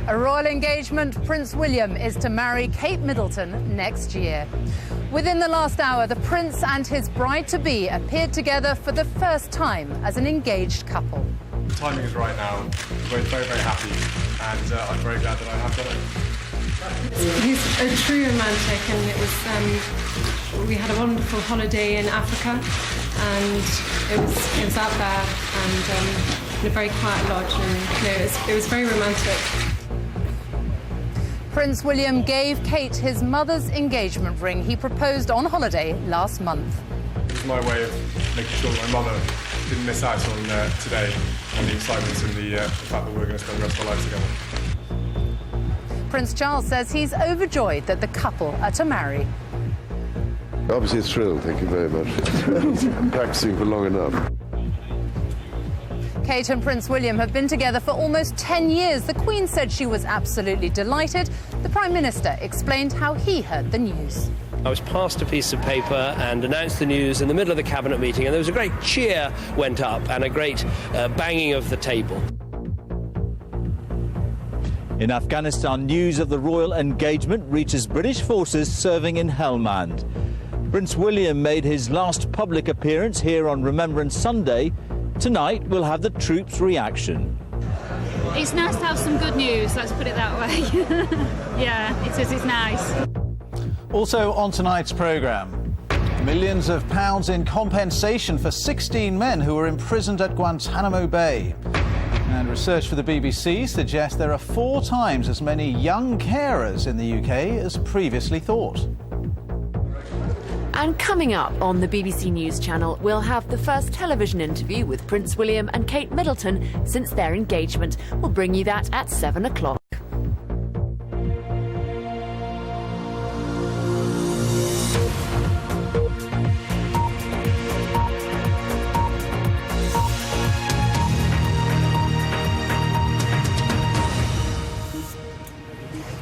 A royal engagement. Prince William is to marry Kate Middleton next year. Within the last hour, the Prince and his bride-to-be appeared together for the first time as an engaged couple. The timing is right now. We're very, very happy, and I'm very glad that I have done it. He's a true romantic, and it was we had a wonderful holiday in Africa, and it was out there and in a very quiet lodge, and it was very romantic. Prince William gave Kate his mother's engagement ring. He proposed on holiday last month. It was my way of making sure that my mother didn't miss out on today, and the excitement and the fact that we're going to spend the rest of our lives together. Prince Charles says he's overjoyed that the couple are to marry. Obviously thrilled, thank you very much. Practicing for long enough. Kate and Prince William have been together for almost 10 years. The Queen said she was absolutely delighted. The Prime Minister explained how he heard the news. I was passed a piece of paper and announced the news in the middle of the cabinet meeting, and there was a great cheer went up and a great banging of the table. In Afghanistan, news of the royal engagement reaches British forces serving in Helmand. Prince William made his last public appearance here on Remembrance Sunday. Tonight we'll have the troops' reaction. It's nice to have some good news, let's put it that way. Yeah, it is, it's nice. Also on tonight's programme, millions of pounds in compensation for 16 men who were imprisoned at Guantanamo Bay. And research for the BBC suggests there are 4 times as many young carers in the UK as previously thought. And coming up on the BBC News Channel, we'll have the first television interview with Prince William and Kate Middleton since their engagement. We'll bring you that at 7 o'clock.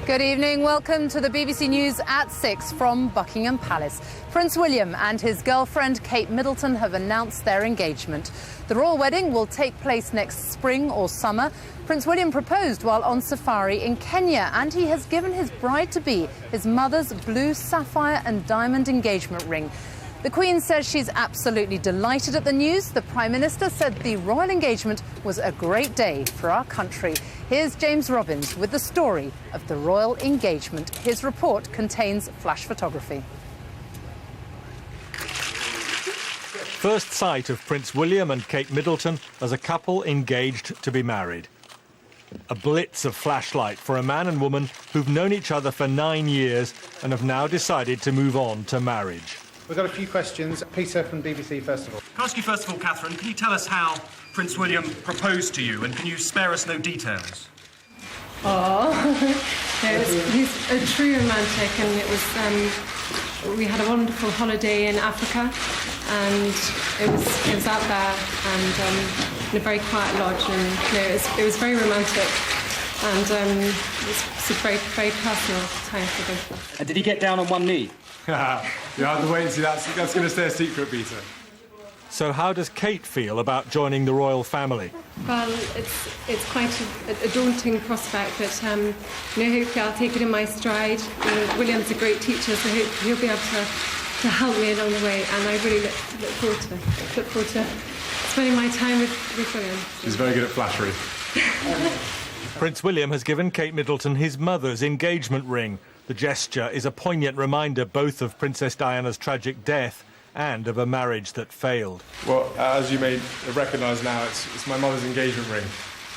Good evening. Welcome to the BBC News at 6 from Buckingham Palace. Prince William and his girlfriend Kate Middleton have announced their engagement. The royal wedding will take place next spring or summer. Prince William proposed while on safari in Kenya, and he has given his bride-to-be his mother's blue sapphire and diamond engagement ring. The Queen says she's absolutely delighted at the news. The Prime Minister said the royal engagement was a great day for our country. Here's James Robbins with the story of the royal engagement. His report contains flash photography. First sight of Prince William and Kate Middleton as a couple engaged to be married. A blitz of flashlight for a man and woman who've known each other for 9 years and have now decided to move on to marriage. We've got a few questions. Peter from BBC, first of all. Can I ask you first of all, Catherine, can you tell us how Prince William proposed to you, and can you spare us no details? He's a true romantic, and it was we had a wonderful holiday in Africa, and it was out there and in a very quiet lodge, and it was very romantic, and it's a very, very personal time for both of us. And did he get down on one knee? You have to wait and see. That's going to stay a secret, Peter. So how does Kate feel about joining the royal family? Well, it's quite a daunting prospect, but hopefully I'll take it in my stride. William's a great teacher, so he'll be able to help me along the way, and I really look forward to spending my time with William. She's very good at flattery. Prince William has given Kate Middleton his mother's engagement ring. The gesture is a poignant reminder both of Princess Diana's tragic death and of a marriage that failed. Well, as you may recognise now, it's my mother's engagement ring.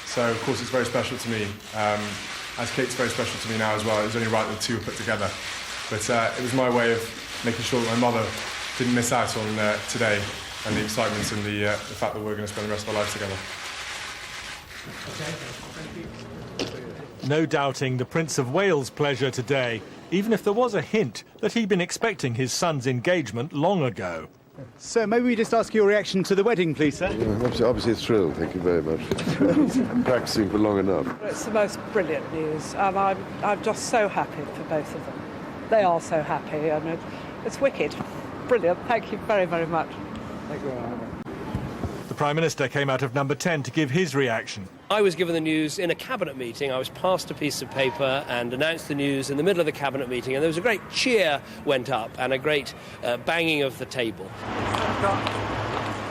So, of course, it's very special to me. As Kate's very special to me now as well. It was only right that the two were put together. But it was my way of making sure that my mother didn't miss out on today and the excitement and the fact that we're going to spend the rest of our lives together. No doubting the Prince of Wales' pleasure today, even if there was a hint that he'd been expecting his son's engagement long ago. So maybe we just ask your reaction to the wedding, please, sir? Yeah, obviously thrilled, thank you very much. Practicing for long enough. It's the most brilliant news, and I'm just so happy for both of them. They are so happy, and it's wicked. Brilliant. Thank you very, very much. Thank you very much. The Prime Minister came out of number 10 to give his reaction. I was given the news in a cabinet meeting. I was passed a piece of paper and announced the news in the middle of the cabinet meeting, and there was a great cheer went up and a great banging of the table.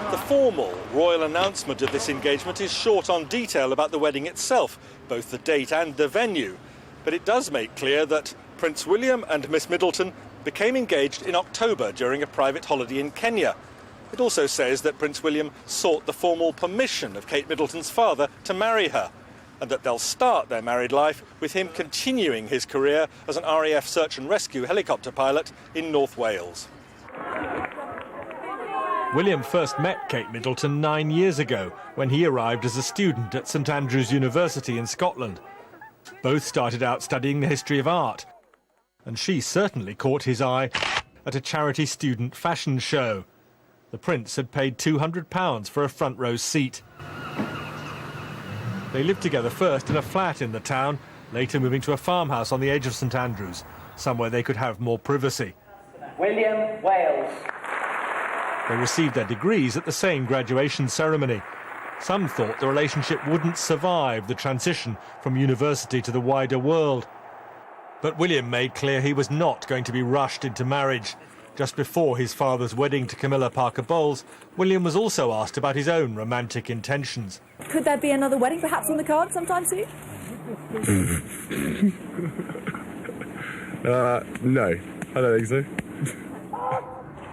The formal royal announcement of this engagement is short on detail about the wedding itself, both the date and the venue. But it does make clear that Prince William and Miss Middleton became engaged in October during a private holiday in Kenya. It also says that Prince William sought the formal permission of Kate Middleton's father to marry her, and that they'll start their married life with him continuing his career as an RAF search and rescue helicopter pilot in North Wales. William first met Kate Middleton 9 years ago when he arrived as a student at St Andrews University in Scotland. Both started out studying the history of art, and she certainly caught his eye at a charity student fashion show. The Prince had paid £200 for a front row seat. They lived together first in a flat in the town, later moving to a farmhouse on the edge of St Andrews, somewhere they could have more privacy. William, Wales. They received their degrees at the same graduation ceremony. Some thought the relationship wouldn't survive the transition from university to the wider world. But William made clear he was not going to be rushed into marriage. Just before his father's wedding to Camilla Parker Bowles, William was also asked about his own romantic intentions. Could there be another wedding perhaps on the card sometime soon? No, I don't think so.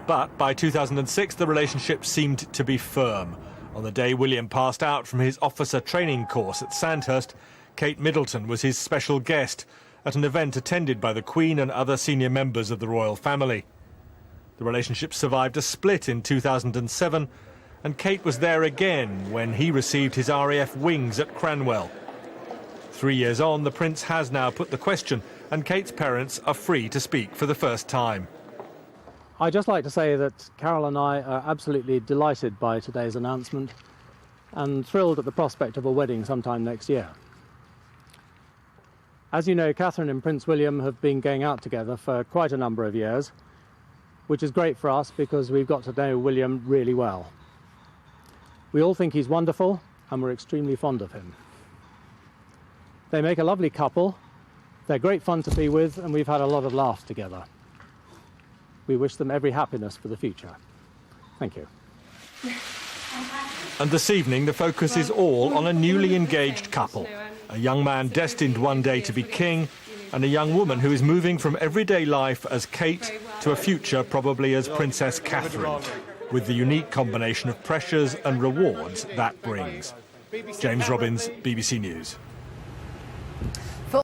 But by 2006, the relationship seemed to be firm. On the day William passed out from his officer training course at Sandhurst, Kate Middleton was his special guest at an event attended by the Queen and other senior members of the royal family. The relationship survived a split in 2007, and Kate was there again when he received his RAF wings at Cranwell. 3 years on, the Prince has now put the question, and Kate's parents are free to speak for the first time. I'd just like to say that Carol and I are absolutely delighted by today's announcement and thrilled at the prospect of a wedding sometime next year. As you know, Catherine and Prince William have been going out together for quite a number of years, which is great for us because we've got to know William really well. We all think he's wonderful and we're extremely fond of him. They make a lovely couple, they're great fun to be with, and we've had a lot of laughs together. We wish them every happiness for the future. Thank you. And this evening, the focus is all on a newly engaged couple. A young man destined one day to be king, and a young woman who is moving from everyday life as Kate to a future probably as Princess Catherine, with the unique combination of pressures and rewards that brings. James Robbins, BBC News.